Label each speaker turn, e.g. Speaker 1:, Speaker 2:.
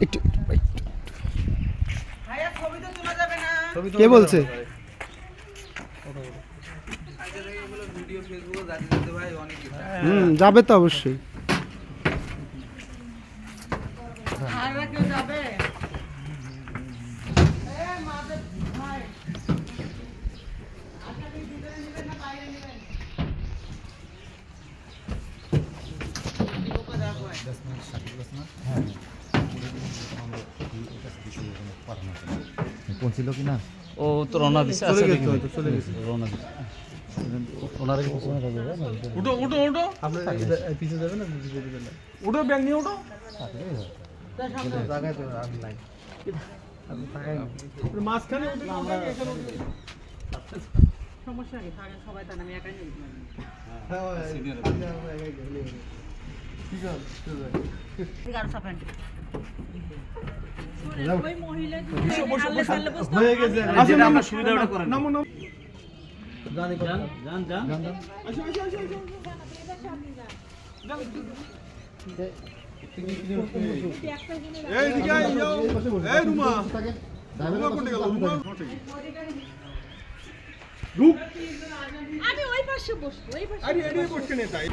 Speaker 1: একটু কে বলছে? যাবে তো অবশ্যই।
Speaker 2: কোন ছিল কি না
Speaker 3: ও তো রওনা দিছে,
Speaker 1: চলে গেছে, হয়তো চলে গেছে।
Speaker 3: রওনা দিছে ওনারা কি পছন্দ করবে?
Speaker 4: উঠো উঠো উঠো,
Speaker 1: আপনার পিছিয়ে যাবেন না পিছিয়ে দেবেন না?
Speaker 4: উঠো ব্যাগ নিয়ে উঠো।
Speaker 1: জায়গায় তো আর নাই।
Speaker 4: মাঝখানে উঠে আমরা এখানে উঠে।
Speaker 5: সমস্যা নেই, থাকেন সবাই, তাহলে আমি একাই নিয়ে
Speaker 1: হ্যাঁ ঠিক আছে
Speaker 5: গাড়ি চাপেন। ওই মহিলা
Speaker 1: হয়ে গেছে।
Speaker 4: যেটা আমরা সুবিধা ওটা করেন। নামো নামো।
Speaker 1: জানি
Speaker 3: যান যান যান
Speaker 4: আসো আসো আসো আসো। এই দিকে আয়, এই রুমা। রুমা কোনটা গেল? রুমা ঢুক।
Speaker 5: আমি ওই পাশে বসবো, ওই পাশে।
Speaker 4: আরে এদিকে বসকে নে তাই।